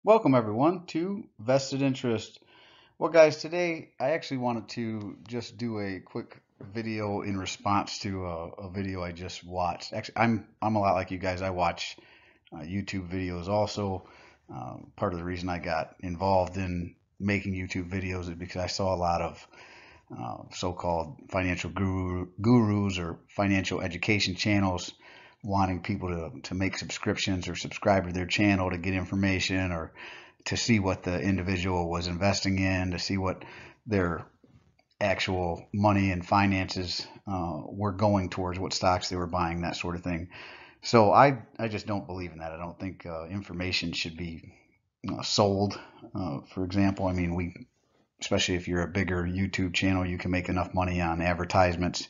Welcome everyone to Vested Interest. Well, guys, today I actually wanted to just do a quick video in response to a video I just watched. Actually, I'm a lot like you guys. I watch YouTube videos also. Part of the reason I got involved in making YouTube videos is because I saw a lot of so-called financial gurus or financial education channels wanting people to make subscriptions or subscribe to their channel to get information or to see what the individual was investing in, to see what their actual money and finances were going towards, what stocks they were buying, that sort of thing. So I just don't believe in that. I don't think information should be sold. For example, I mean, especially if you're a bigger YouTube channel, you can make enough money on advertisements.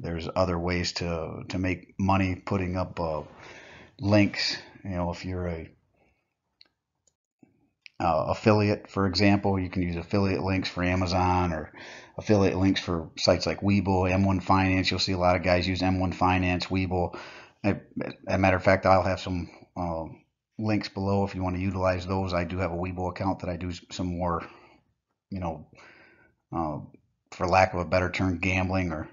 There's other ways to make money putting up links. If you're a affiliate, for example, you can use affiliate links for Amazon or affiliate links for sites like Webull, M1 Finance. You'll see a lot of guys use M1 Finance, Webull. As a matter of fact, I'll have some links below if you want to utilize those. I do have a Webull account that I do some more, you know, uh, for lack of a better term, gambling or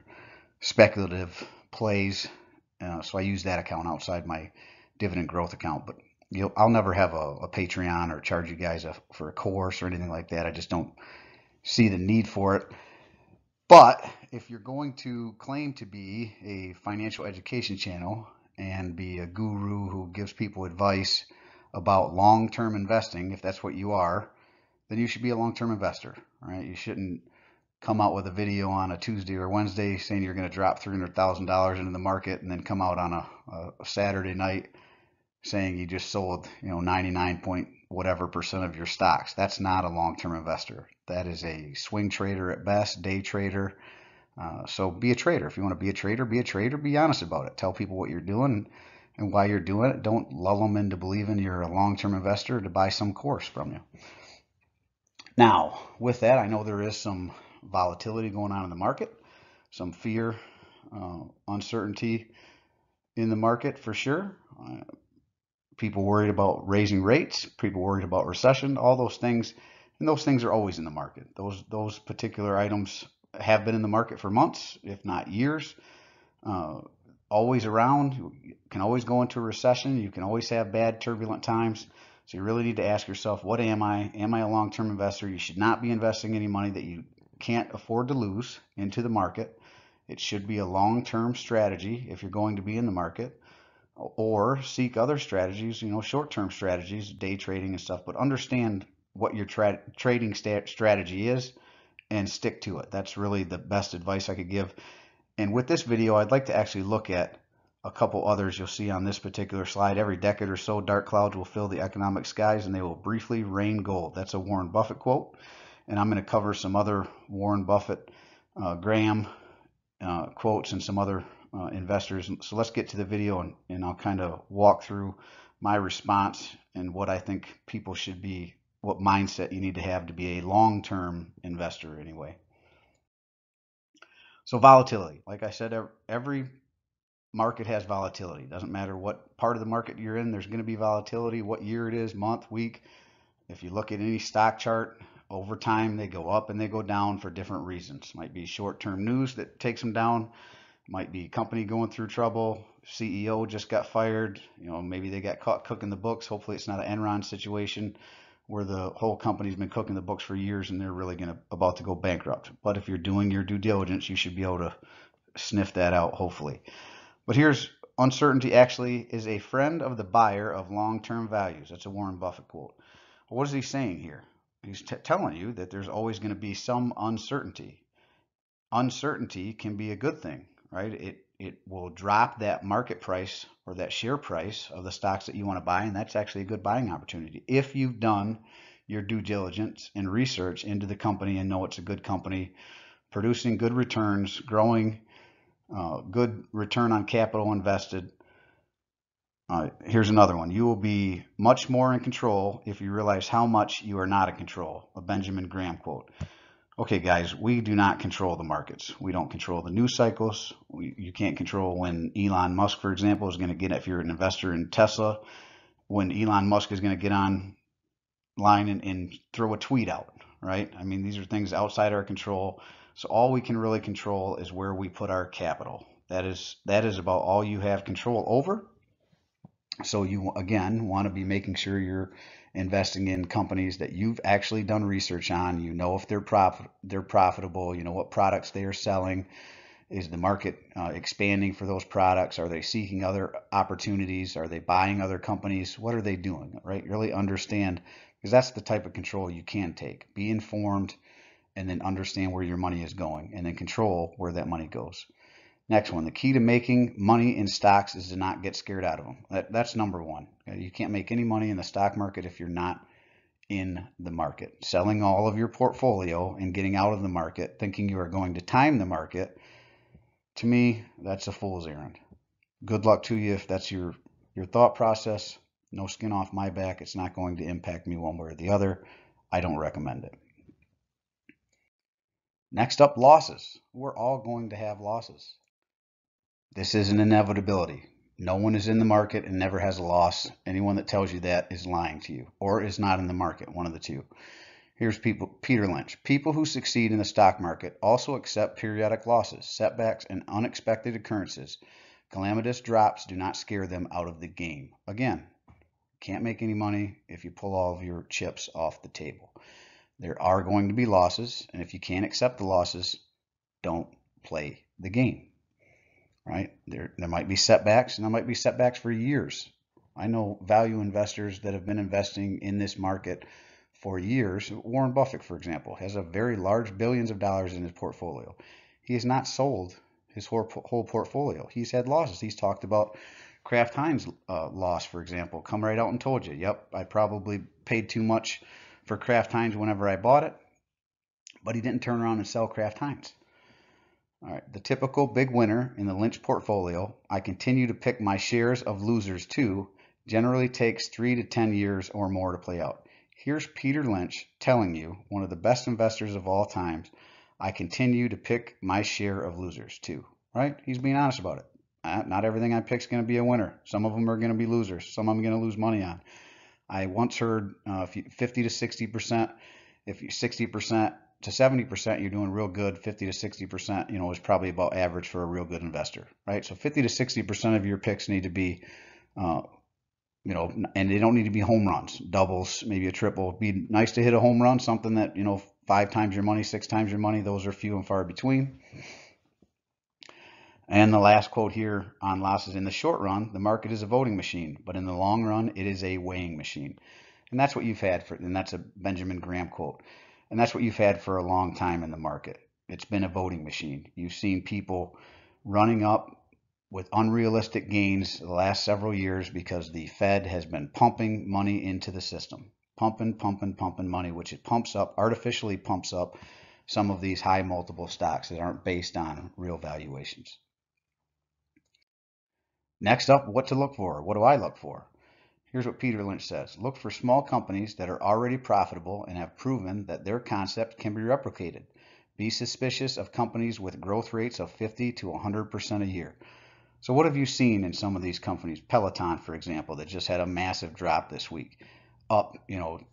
speculative plays. So I use that account outside my dividend growth account. But I'll never have a Patreon or charge you guys for a course or anything like that. I just don't see the need for it. But if you're going to claim to be a financial education channel and be a guru who gives people advice about long-term investing, if that's what you are, then you should be a long-term investor, right? You shouldn't come out with a video on a Tuesday or Wednesday saying you're going to drop $300,000 into the market and then come out on a Saturday night saying you just sold, 99 point whatever percent of your stocks. That's not a long-term investor. That is a swing trader at best, day trader. So be a trader. If you want to be a trader, be a trader. Be honest about it. Tell people what you're doing and why you're doing it. Don't lull them into believing you're a long-term investor to buy some course from you. Now, with that, I know there is some volatility going on in the market, some fear, uncertainty in the market for sure. People worried about raising rates, people worried about recession, all those things, and those things are always in the market. Those particular items have been in the market for months, if not years. Uh, Always around. You can always go into a recession. You can always have bad, turbulent times. So you really need to ask yourself, what am I? Am I a long-term investor? You should not be investing any money that you can't afford to lose into the market. It should be a long-term strategy if you're going to be in the market, or seek other strategies, short-term strategies, day trading and stuff, but understand what your trading strategy is and stick to it. That's really the best advice I could give. And with this video, I'd like to actually look at a couple others you'll see on this particular slide. Every decade or so, dark clouds will fill the economic skies and they will briefly rain gold. That's a Warren Buffett quote. And I'm going to cover some other Warren Buffett, Graham quotes and some other investors. So let's get to the video and I'll kind of walk through my response and what I think people should be, what mindset you need to have to be a long-term investor anyway. So volatility, like I said, every market has volatility. Doesn't matter what part of the market you're in, there's going to be volatility, what year it is, month, week. If you look at any stock chart, over time they go up and they go down for different reasons. Might be short-term news that takes them down. Might be company going through trouble. CEO just got fired. Maybe they got caught cooking the books. Hopefully it's not an Enron situation where the whole company's been cooking the books for years and they're really about to go bankrupt. But if you're doing your due diligence, you should be able to sniff that out, hopefully. But here's uncertainty actually is a friend of the buyer of long-term values. That's a Warren Buffett quote. Well, what is he saying here? He's telling you that there's always going to be some uncertainty. Uncertainty can be a good thing, right? It will drop that market price or that share price of the stocks that you want to buy, and that's actually a good buying opportunity if you've done your due diligence and research into the company and know it's a good company, producing good returns, growing, good return on capital invested. Here's another one. You will be much more in control if you realize how much you are not in control. A Benjamin Graham quote. Okay, guys, we do not control the markets. We don't control the news cycles. You can't control when Elon Musk, for example, is going to get, if you're an investor in Tesla, when Elon Musk is going to get on line and throw a tweet out, right? I mean, these are things outside our control. So all we can really control is where we put our capital. That is about all you have control over. So you, again, want to be making sure you're investing in companies that you've actually done research on. You know if they're profitable. You know what products they are selling. Is the market expanding for those products? Are they seeking other opportunities? Are they buying other companies? What are they doing, right? Really understand, because that's the type of control you can take. Be informed and then understand where your money is going and then control where that money goes. Next one, the key to making money in stocks is to not get scared out of them. That's number one. You can't make any money in the stock market if you're not in the market. Selling all of your portfolio and getting out of the market, thinking you are going to time the market, to me, that's a fool's errand. Good luck to you if that's your thought process. No skin off my back. It's not going to impact me one way or the other. I don't recommend it. Next up, losses. We're all going to have losses. This is an inevitability. No one is in the market and never has a loss. Anyone that tells you that is lying to you or is not in the market, one of the two. Here's Peter Lynch. People who succeed in the stock market also accept periodic losses, setbacks, and unexpected occurrences. Calamitous drops do not scare them out of the game. Again, can't make any money if you pull all of your chips off the table. There are going to be losses, and if you can't accept the losses, don't play the game. Right? There might be setbacks, and there might be setbacks for years. I know value investors that have been investing in this market for years. Warren Buffett, for example, has a very large billions of dollars in his portfolio. He has not sold his whole portfolio. He's had losses. He's talked about Kraft Heinz loss, for example. Come right out and told you, yep, I probably paid too much for Kraft Heinz whenever I bought it, but he didn't turn around and sell Kraft Heinz. All right, the typical big winner in the Lynch portfolio, I continue to pick my shares of losers too, generally takes 3 to 10 years or more to play out. Here's Peter Lynch telling you, one of the best investors of all times, I continue to pick my share of losers too, right? He's being honest about it. Not everything I pick is going to be a winner. Some of them are going to be losers. Some I'm going to lose money on. I once heard 50 to 60%, if you 60% to 70%, you're doing real good. 50 to 60%, is probably about average for a real good investor, right? So 50 to 60% of your picks need to be, and they don't need to be home runs, doubles, maybe a triple. It'd be nice to hit a home run, something that, 5 times your money, 6 times your money. Those are few and far between. And the last quote here on losses: in the short run, the market is a voting machine, but in the long run, it is a weighing machine. And that's what you've had and that's a Benjamin Graham quote. And that's what you've had for a long time in the market. It's been a voting machine. You've seen people running up with unrealistic gains the last several years because the Fed has been pumping money into the system. Pumping money, which it artificially pumps up some of these high multiple stocks that aren't based on real valuations. Next up, what to look for. What do I look for? Here's what Peter Lynch says. Look for small companies that are already profitable and have proven that their concept can be replicated. Be suspicious of companies with growth rates of 50 to 100% a year. So what have you seen in some of these companies? Peloton, for example, that just had a massive drop this week. Up,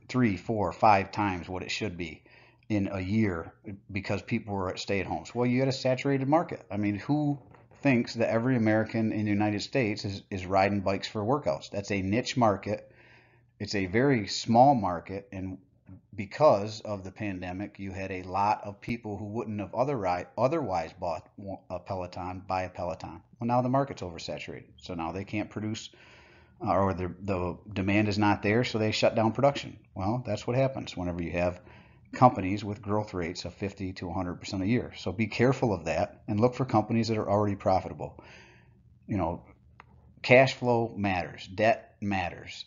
3, 4, 5 times what it should be in a year because people were at stay-at-homes. Well, you had a saturated market. I mean, who thinks that every American in the United States is riding bikes for workouts? That's a niche market. It's a very small market, and because of the pandemic, you had a lot of people who wouldn't have otherwise bought a Peloton buy a Peloton. Well, now the market's oversaturated, so now they can't produce, or the demand is not there, so they shut down production. Well, that's what happens whenever you have companies with growth rates of 50 to 100% a year. So be careful of that and look for companies that are already profitable. Cash flow matters, debt matters.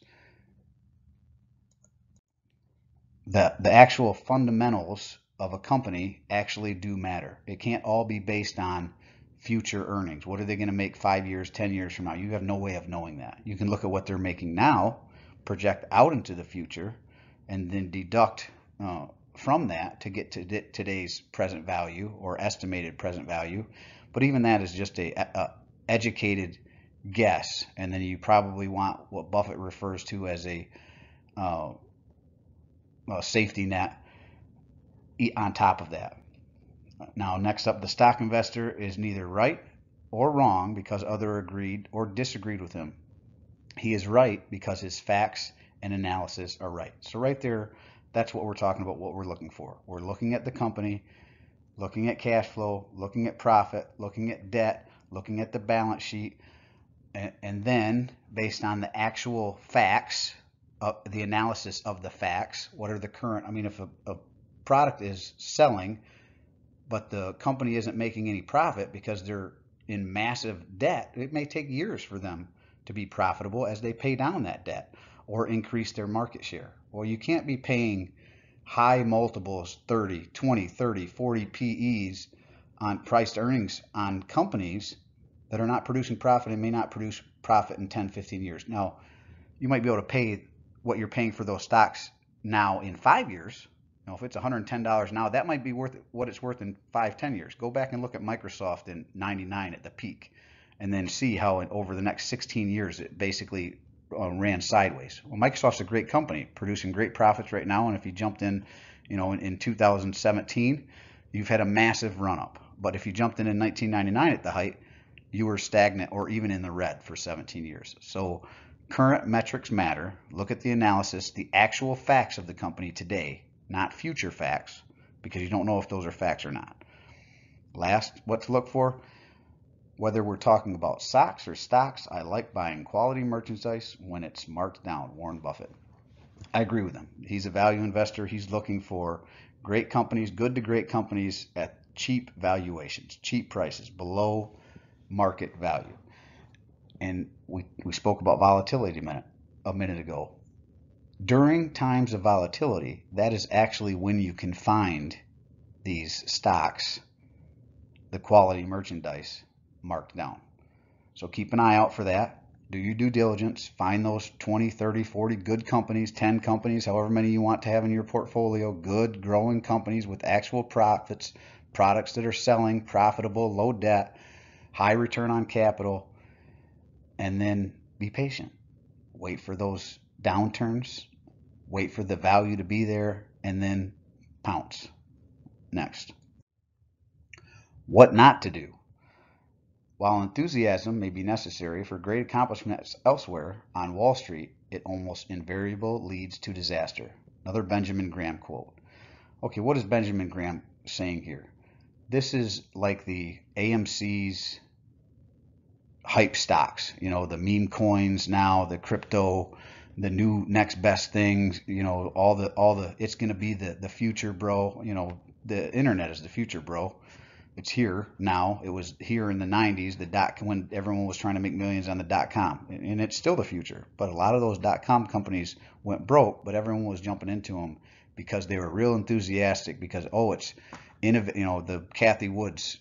The actual fundamentals of a company actually do matter. It can't all be based on future earnings. What are they going to make 5 years, 10 years from now? You have no way of knowing that. You can look at what they're making now, project out into the future, and then deduct from that to get to today's present value or estimated present value. But even that is just a educated guess. And then you probably want what Buffett refers to as a safety net on top of that. Now, next up, the stock investor is neither right or wrong because other agreed or disagreed with him. He is right because his facts and analysis are right. So right there, that's what we're talking about, what we're looking for. We're looking at the company, looking at cash flow, looking at profit, looking at debt, looking at the balance sheet, and then based on the actual facts, the analysis of the facts, what are the current, I mean, if a product is selling, but the company isn't making any profit because they're in massive debt, it may take years for them to be profitable as they pay down that debt or increase their market share. Well, you can't be paying high multiples, 30, 20, 30, 40 PEs on priced earnings on companies that are not producing profit and may not produce profit in 10, 15 years. Now, you might be able to pay what you're paying for those stocks now in 5 years. You know, if it's $110 now, that might be worth what it's worth in 5, 10 years. Go back and look at Microsoft in '99 at the peak, and then see how over the next 16 years it basically ran sideways. Well, Microsoft's a great company, producing great profits right now, and if you jumped in, you know, in 2017, you've had a massive run up. But if you jumped in 1999 at the height, you were stagnant or even in the red for 17 years. So current metrics matter. Look at the analysis, the actual facts of the company today, not future facts, because you don't know if those are facts or not. Last, what to look for, whether we're talking about stocks or stocks, I like buying quality merchandise when it's marked down. Warren Buffett. I agree with him. He's a value investor. He's looking for great companies, good to great companies at cheap valuations, cheap prices, below market value. And we spoke about volatility a minute ago. During times of volatility, that is actually when you can find these stocks, the quality merchandise, marked down. So keep an eye out for that. Do your due diligence. Find those 20, 30, 40 good companies, 10 companies, however many you want to have in your portfolio, good growing companies with actual profits, products that are selling, profitable, low debt, high return on capital, and then be patient. Wait for those downturns, wait for the value to be there, and then pounce. Next. What not to do. While enthusiasm may be necessary for great accomplishments elsewhere, on Wall Street, it almost invariably leads to disaster. Another Benjamin Graham quote. Okay, what is Benjamin Graham saying here? This is like the AMC's hype stocks, you know, the meme coins now, the crypto, the new next best things, you know, all the it's going to be the future, bro. You know, the internet is the future, bro. It's here now. It was here in the 90s, when everyone was trying to make millions on the .com, and it's still the future. But a lot of those .com companies went broke, but everyone was jumping into them because they were real enthusiastic. Because it's you know, the Kathy Woods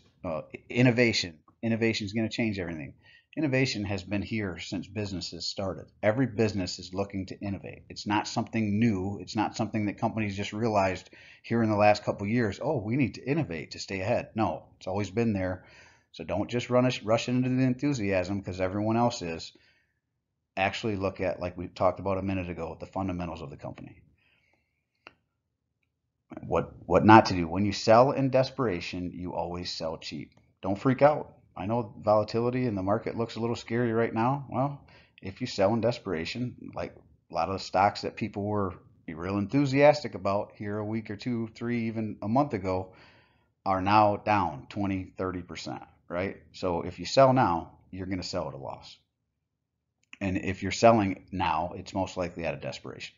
innovation. Innovation is going to change everything. Innovation has been here since businesses started. Every business is looking to innovate. It's not something new. It's not something that companies just realized here in the last couple of years. Oh, we need to innovate to stay ahead. No, it's always been there. So don't just rush into the enthusiasm because everyone else is. Actually look at, like we talked about a minute ago, the fundamentals of the company. What not to do. When you sell in desperation, you always sell cheap. Don't freak out. I know volatility in the market looks a little scary right now. Well, if you sell in desperation, like a lot of the stocks that people were real enthusiastic about here a week or 2, 3, even a month ago, are now down 20, 30%, right? So if you sell now, you're going to sell at a loss. And if you're selling now, it's most likely out of desperation.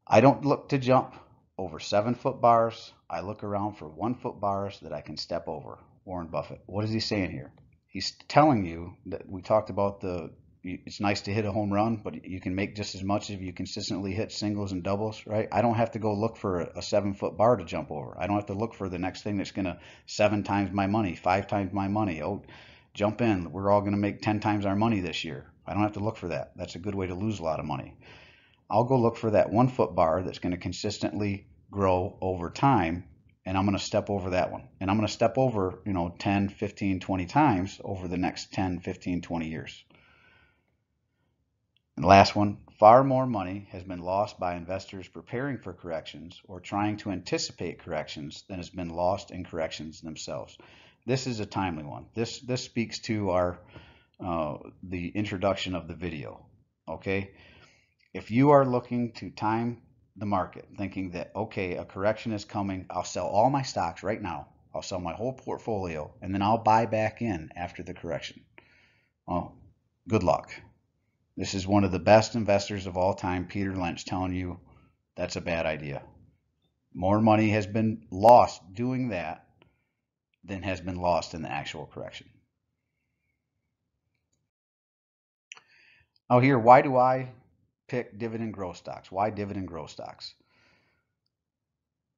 I don't look to jump over 7-foot bars. I look around for 1-foot bars that I can step over. Warren Buffett. What is he saying here? He's telling you that we talked about it's nice to hit a home run, but you can make just as much if you consistently hit singles and doubles, right? I don't have to go look for a 7-foot bar to jump over. I don't have to look for the next thing that's going to 7 times my money, 5 times my money. Oh, jump in. We're all going to make 10 times our money this year. I don't have to look for that. That's a good way to lose a lot of money. I'll go look for that 1-foot bar that's going to consistently grow over time, and I'm going to step over that one. And I'm going to step over, 10, 15, 20 times over the next 10, 15, 20 years. And last one, far more money has been lost by investors preparing for corrections or trying to anticipate corrections than has been lost in corrections themselves. This is a timely one. This speaks to our the introduction of the video. Okay, if you are looking to time the market, thinking that okay, a correction is coming, I'll sell all my stocks right now. I'll sell my whole portfolio, and then I'll buy back in after the correction. Well, good luck. This is one of the best investors of all time, Peter Lynch, telling you that's a bad idea. More money has been lost doing that than has been lost in the actual correction. Now here, why do I pick dividend growth stocks? Why dividend growth stocks?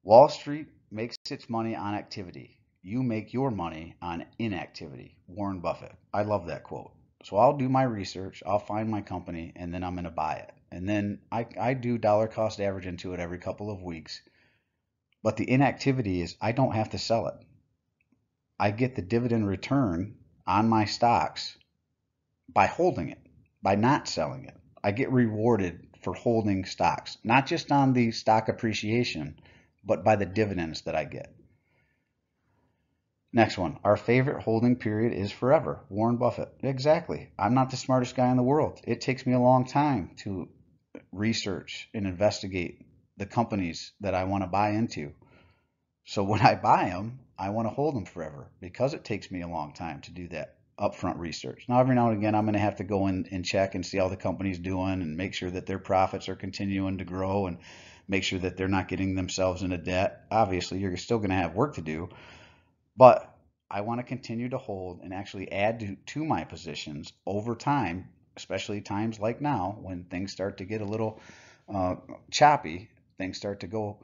Wall Street makes its money on activity. You make your money on inactivity. Warren Buffett. I love that quote. So I'll do my research, I'll find my company, and then I'm going to buy it. And then I do dollar cost average into it every couple of weeks. But the inactivity is I don't have to sell it. I get the dividend return on my stocks by holding it, by not selling it. I get rewarded for holding stocks, not just on the stock appreciation, but by the dividends that I get. Next one, our favorite holding period is forever. Warren Buffett. Exactly. I'm not the smartest guy in the world. It takes me a long time to research and investigate the companies that I want to buy into. So when I buy them, I want to hold them forever because it takes me a long time to do that upfront research. Now, every now and again, I'm going to have to go in and check and see how the company's doing and make sure that their profits are continuing to grow and make sure that they're not getting themselves into debt. Obviously, you're still going to have work to do, but I want to continue to hold and actually add to my positions over time, especially times like now when things start to get a little choppy, things start to go,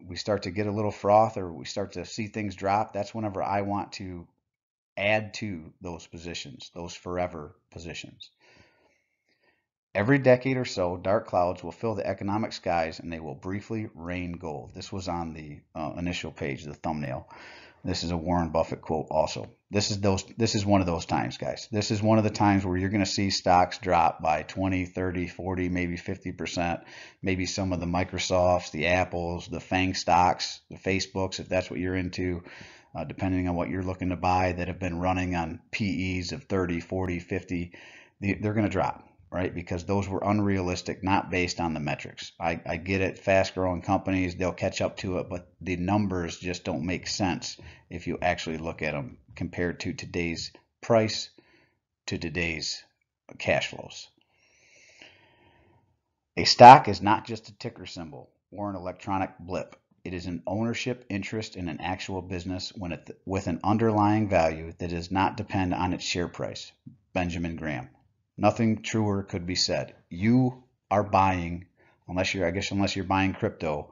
we start to get a little froth or we start to see things drop. That's whenever I want to add to those positions, those forever positions. Every decade or so, dark clouds will fill the economic skies and they will briefly rain gold. This was on the initial page, the thumbnail. This is a Warren Buffett quote also. This is one of those times, guys. This is one of the times where you're going to see stocks drop by 20, 30, 40, maybe 50%. Maybe some of the Microsofts, the Apples, the FANG stocks, the Facebooks, if that's what you're into, depending on what you're looking to buy, that have been running on PEs of 30, 40, 50, they're going to drop, right? Because those were unrealistic, not based on the metrics. I get it, fast growing companies, they'll catch up to it, but the numbers just don't make sense if you actually look at them compared to today's price to today's cash flows. A stock is not just a ticker symbol or an electronic blip. It is an ownership interest in an actual business with an underlying value that does not depend on its share price. Benjamin Graham. Nothing truer could be said. You are buying, unless you're buying crypto,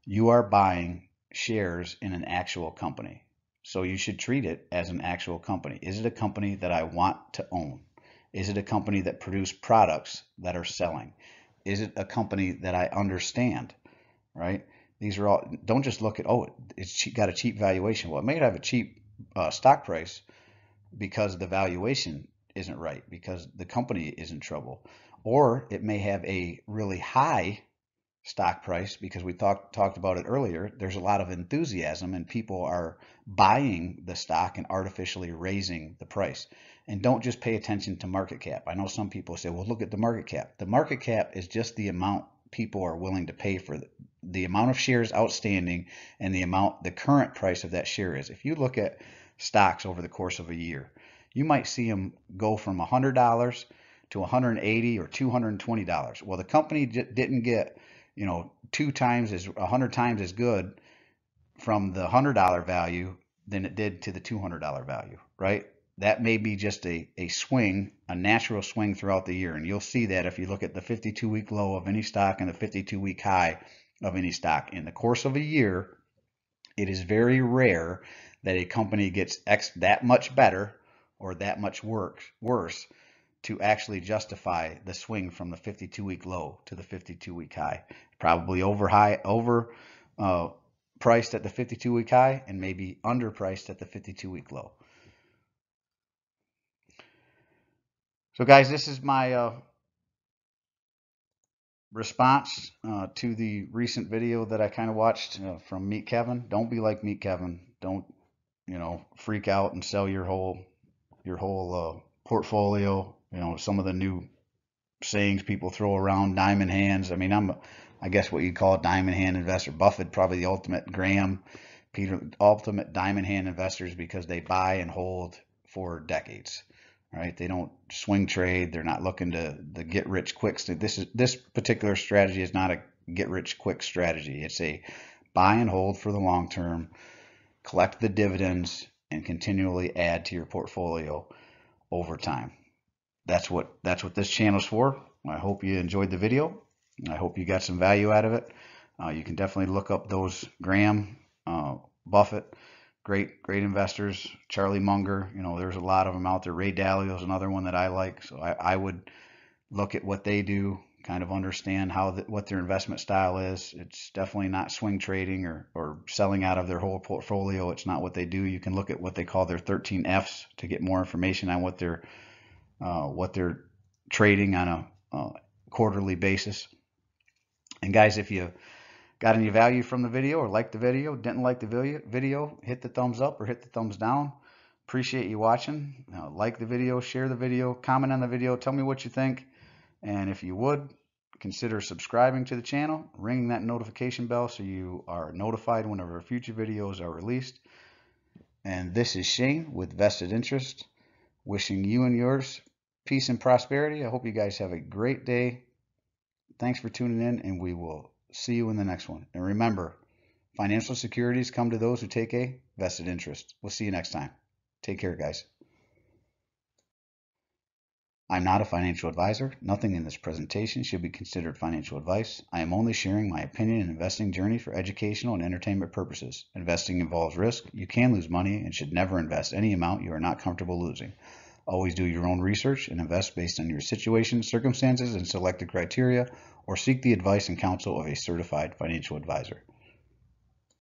you are buying shares in an actual company. So you should treat it as an actual company. Is it a company that I want to own? Is it a company that produces products that are selling? Is it a company that I understand, right? These are all, don't just look at, oh, it's got a cheap valuation. Well, it may have a cheap stock price because the valuation isn't right, because the company is in trouble. Or it may have a really high stock price because we talked about it earlier. There's a lot of enthusiasm and people are buying the stock and artificially raising the price. And don't just pay attention to market cap. I know some people say, well, look at the market cap. The market cap is just the amount people are willing to pay for the amount of shares outstanding and the current price of that share is. If you look at stocks over the course of a year, you might see them go from $100 to $180 or $220. Well, the company didn't get, 100 times as good from the $100 value than it did to the $200 value, right? That may be just a swing, a natural swing throughout the year. And you'll see that if you look at the 52-week low of any stock and the 52-week high of any stock. In the course of a year, it is very rare that a company gets that much better or that much worse to actually justify the swing from the 52-week low to the 52-week high. Probably priced at the 52-week high and maybe underpriced at the 52-week low. So guys, this is my response to the recent video that I kind of watched from Meet Kevin. Don't be like Meet Kevin. Don't, freak out and sell your whole portfolio. Some of the new sayings people throw around, diamond hands. I mean, I guess what you'd call a diamond hand investor. Buffett, probably the ultimate. Graham, Peter, ultimate diamond hand investors because they buy and hold for decades. Right? They don't swing trade. They're not looking to the get rich quick. This particular strategy is not a get rich quick strategy. It's a buy and hold for the long term, collect the dividends, and continually add to your portfolio over time. That's what this channel's for. I hope you enjoyed the video. I hope you got some value out of it. You can definitely look up those Graham, Buffett, great investors. Charlie Munger, there's a lot of them out there. Ray Dalio is another one that I like. So I would look at what they do, kind of understand what their investment style is. It's definitely not swing trading or selling out of their whole portfolio. It's not what they do. You can look at what they call their 13 Fs to get more information on what they're trading on a quarterly basis. And guys, if you got any value from the video or liked the video, didn't like the video, hit the thumbs up or hit the thumbs down. Appreciate you watching. Like the video, share the video, comment on the video, tell me what you think. And if you would, consider subscribing to the channel, ringing that notification bell so you are notified whenever future videos are released. And this is Shane with Vested Interest, wishing you and yours peace and prosperity. I hope you guys have a great day. Thanks for tuning in, and we will see you in the next one. And remember, financial securities come to those who take a vested interest. We'll see you next time. Take care, guys. I'm not a financial advisor. Nothing in this presentation should be considered financial advice. I am only sharing my opinion and investing journey for educational and entertainment purposes. Investing involves risk. You can lose money and should never invest any amount you are not comfortable losing. Always do your own research and invest based on your situation, circumstances, and selected criteria, or seek the advice and counsel of a certified financial advisor.